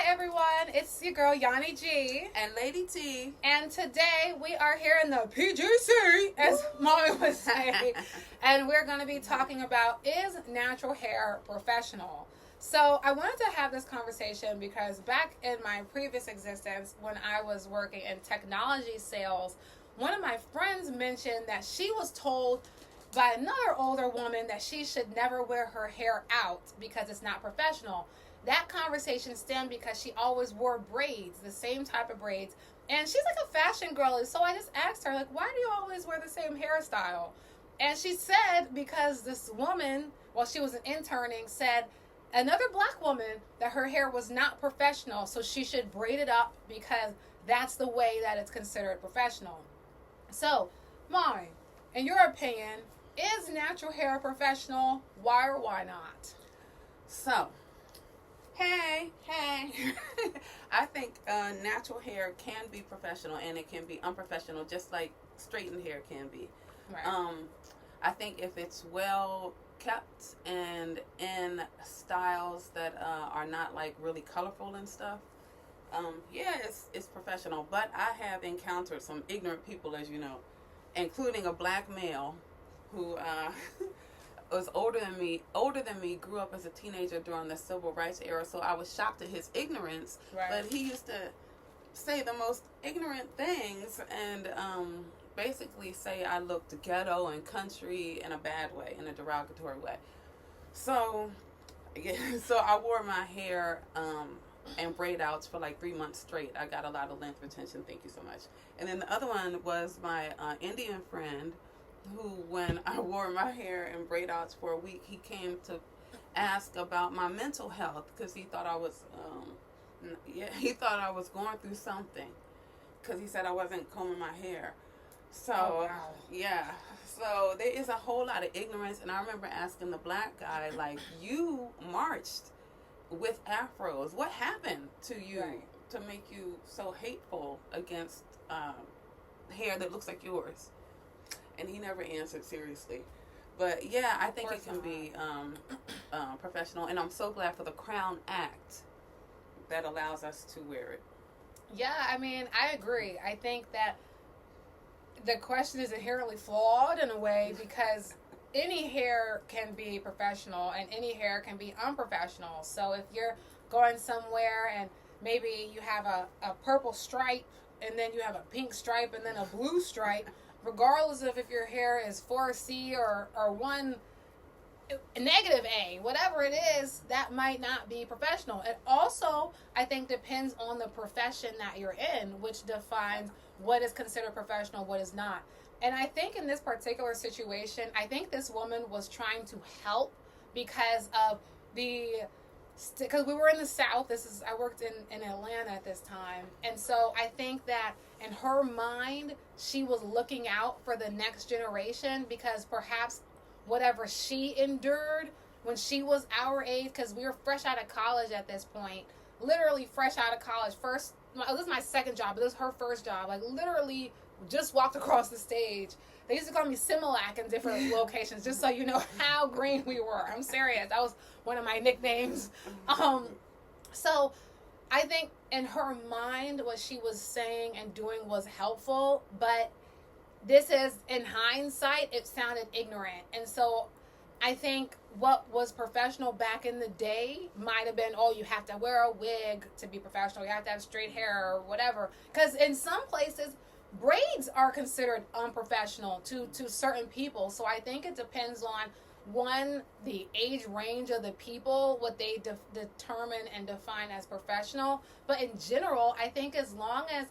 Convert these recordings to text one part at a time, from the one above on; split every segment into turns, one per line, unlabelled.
everyone. It's your girl Yanni G
and Lady T,
and today we are here in the PGC, as Mommy would say, and we're going to be talking about, is natural hair professional? So I wanted to have this conversation because back in my previous existence, when I was working in technology sales, one of my friends mentioned that she was told by another older woman that she should never wear her hair out because it's not professional. That conversation stemmed because she always wore braids, the same type of braids. And she's like a fashion girl. And so I just asked her, like, why do you always wear the same hairstyle? And she said, because this woman, while she was interning, said another black woman that her hair was not professional. So she should braid it up because that's the way that it's considered professional. So, Mommy, in your opinion, is natural hair professional? Why or why not?
So, hey. I think natural hair can be professional and it can be unprofessional, just like straightened hair can be.
Right.
I think if it's well kept and in styles that are not like really colorful and stuff, it's professional. But I have encountered some ignorant people, as you know, including a black male who was older than me, grew up as a teenager during the civil rights era, so I was shocked at his ignorance.
Right.
But he used to say the most ignorant things and basically say I looked ghetto and country in a bad way, in a derogatory way. So, so I wore my hair and braid outs for like 3 months straight. I got a lot of length retention, thank you so much. And then the other one was my Indian friend, who, when I wore my hair and braid outs for a week, he came to ask about my mental health because he thought I was, going through something because he said I wasn't combing my hair. So,
wow.
Yeah. So there is a whole lot of ignorance, and I remember asking the black guy, like, you marched with afros. What happened to you to make you so hateful against hair that looks like yours? And he never answered seriously. But yeah, I think it can be professional. And I'm so glad for the Crown Act that allows us to wear it.
Yeah, I mean, I agree. I think that the question is inherently flawed in a way because any hair can be professional and any hair can be unprofessional. So if you're going somewhere and maybe you have a purple stripe and then you have a pink stripe and then a blue stripe, regardless of if your hair is 4C or 1 negative A, whatever it is, that might not be professional. It also, I think, depends on the profession that you're in, which defines what is considered professional, what is not. And I think in this particular situation, I think this woman was trying to help because of because we were in the South. I worked in Atlanta at this time. And so I think that in her mind, she was looking out for the next generation because perhaps whatever she endured when she was our age, because we were fresh out of college at this point, literally fresh out of college. This is my second job, but this was her first job. Like literally just walked across the stage. They used to call me Similac in different locations, just so you know how green we were. I'm serious. That was one of my nicknames. So I think in her mind, what she was saying and doing was helpful, but this is, in hindsight, it sounded ignorant. And so I think what was professional back in the day might have been, you have to wear a wig to be professional. You have to have straight hair or whatever. Because in some places, braids are considered unprofessional to certain people. So I think it depends on, one, the age range of the people, what they determine and define as professional. But in general, I think as long as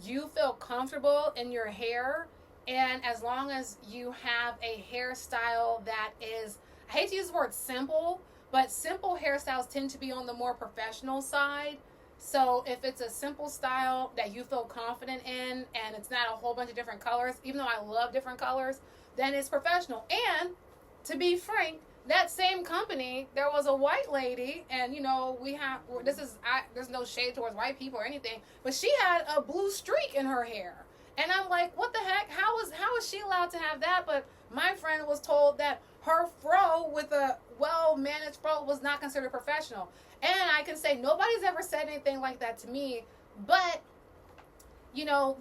you feel comfortable in your hair and as long as you have a hairstyle that is, I hate to use the word simple, but simple hairstyles tend to be on the more professional side. So if it's a simple style that you feel confident in and it's not a whole bunch of different colors, even though I love different colors, then it's professional. And to be frank, that same company, there was a white lady, and there's no shade towards white people or anything, but she had a blue streak in her hair. And I'm like, what the heck? How is she allowed to have that? But my friend was told that her fro with a well-managed fro was not considered professional. And I can say nobody's ever said anything like that to me, but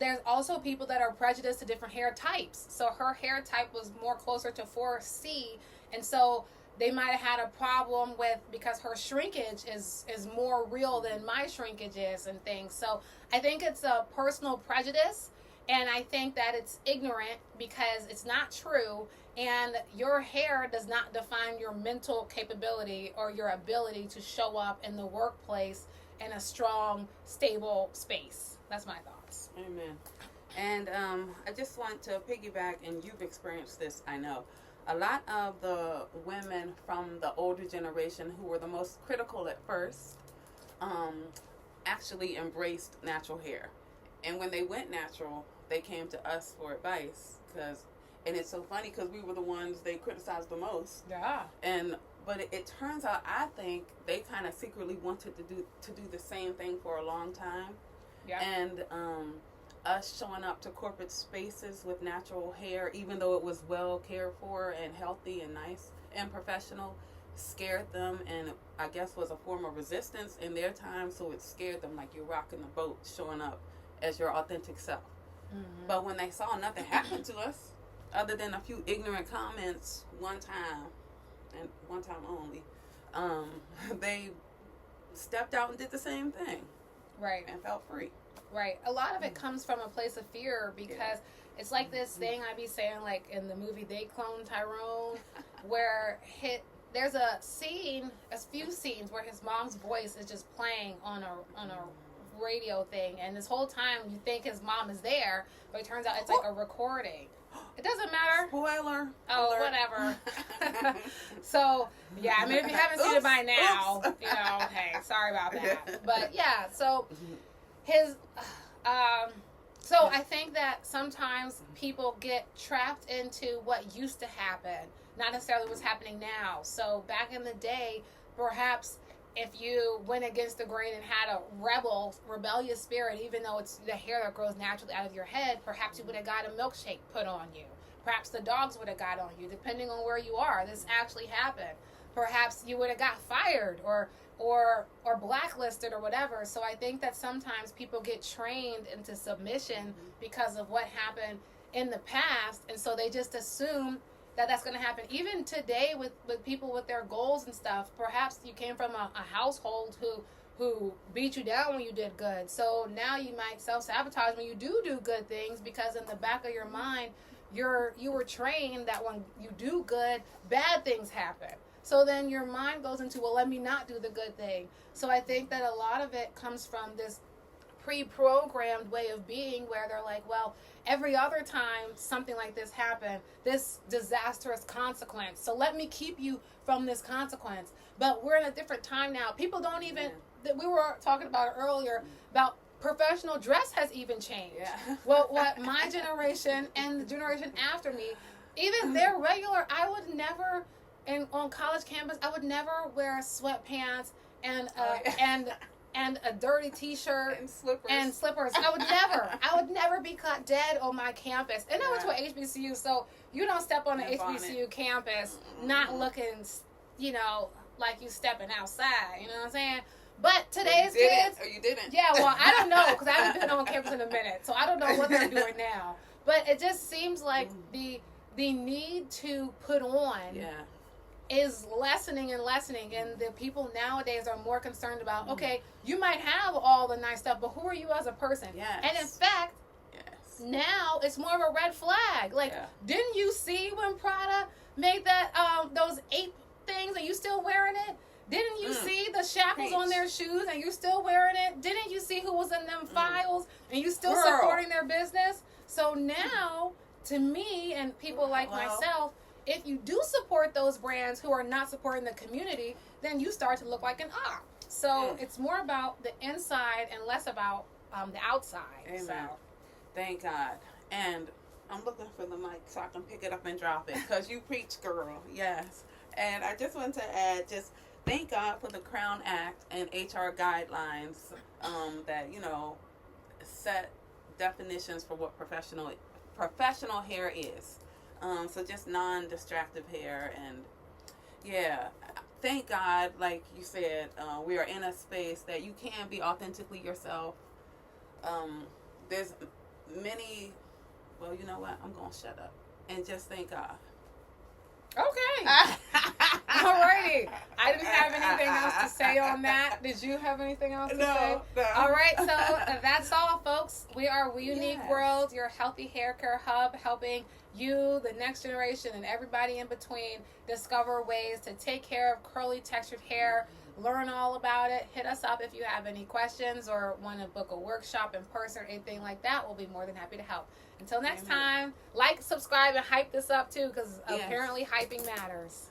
there's also people that are prejudiced to different hair types. So her hair type was more closer to 4C, and so they might have had a problem with, because her shrinkage is more real than my shrinkage is and things. So I think it's a personal prejudice, and I think that it's ignorant because it's not true, and your hair does not define your mental capability or your ability to show up in the workplace in a strong, stable space. That's my thoughts.
Amen. And I just want to piggyback, and you've experienced this, I know. A lot of the women from the older generation who were the most critical at first actually embraced natural hair. And when they went natural, they came to us for advice. And it's so funny because we were the ones they criticized the most.
Yeah.
But it turns out, I think, they kind of secretly wanted to do the same thing for a long time.
Yeah.
And us showing up to corporate spaces with natural hair, even though it was well cared for and healthy and nice and professional, scared them, and I guess was a form of resistance in their time. So it scared them, like you're rocking the boat, showing up as your authentic self.
Mm-hmm.
But when they saw nothing happen to us, other than a few ignorant comments one time, and one time only, they stepped out and did the same thing.
Right.
And felt free.
Right. A lot of it comes from a place of fear, because it's like this thing I be saying, like in the movie They Clone Tyrone, where there's a few scenes where his mom's voice is just playing on a radio thing, and this whole time you think his mom is there, but it turns out it's like a recording. It doesn't matter.
Spoiler.
Oh,
alert.
Whatever. So, yeah, I mean, if you haven't seen it by now, hey, sorry about that. But, yeah, so so I think that sometimes people get trapped into what used to happen, not necessarily what's happening now. So, back in the day, perhaps if you went against the grain and had a rebellious spirit, even though it's the hair that grows naturally out of your head, perhaps you would have got a milkshake put on you. Perhaps the dogs would have got on you, depending on where you are. This actually happened. Perhaps you would have got fired or blacklisted or whatever. So I think that sometimes people get trained into submission because of what happened in the past, and so they just assume that that's going to happen. Even today with people with their goals and stuff, perhaps you came from a household who beat you down when you did good. So now you might self-sabotage when you do good things, because in the back of your mind, you were trained that when you do good, bad things happen. So then your mind goes into, well, let me not do the good thing. So I think that a lot of it comes from this pre-programmed way of being, where they're like, well, every other time something like this happened, this disastrous consequence, so let me keep you from this consequence. But we're in a different time now. People don't even, we were talking about it earlier, about professional dress has even changed.
Yeah.
Well, what my generation and the generation after me, even their regular, I would never, on college campus, I would never wear sweatpants and a dirty t-shirt
and slippers.
I would never be caught dead on my campus. And I went to an HBCU, so you don't step on an HBCU campus not looking, like you stepping outside. You know what I'm saying? But today's kids,
or you didn't.
Yeah, well, I don't know, because I haven't been on campus in a minute, so I don't know what they're doing now. But it just seems like the need to put on is lessening, and the people nowadays are more concerned about, okay, you might have all the nice stuff, but who are you as a person?
Yes.
And in fact, now it's more of a red flag. Like, didn't you see when Prada made that those 8 things and you still wearing it? Didn't you see the shackles on their shoes and you still wearing it? Didn't you see who was in them files and you still supporting their business? So now, to me and people like myself, if you do support those brands who are not supporting the community, then you start to look like an op. So it's more about the inside and less about the outside.
Amen.
So.
Thank God. And I'm looking for the mic so I can pick it up and drop it, because you preach, girl. Yes. And I just want to add, just thank God for the Crown Act and HR guidelines that, set definitions for what professional hair is. So just non-distractive hair. And yeah, thank God, like you said, we are in a space that you can be authentically yourself. There's many, well, you know what? I'm going to shut up and just thank God.
Okay. Alrighty. I didn't have anything else to say on that. Did you have anything else to say?
No.
All right. So that's all, folks. We are We Unique World, your healthy hair care hub, helping you, the next generation, and everybody in between discover ways to take care of curly textured hair. Learn all about it. Hit us up if you have any questions or want to book a workshop in person or anything like that. We'll be more than happy to help. Until next time, like, subscribe, and hype this up too, because apparently hyping matters.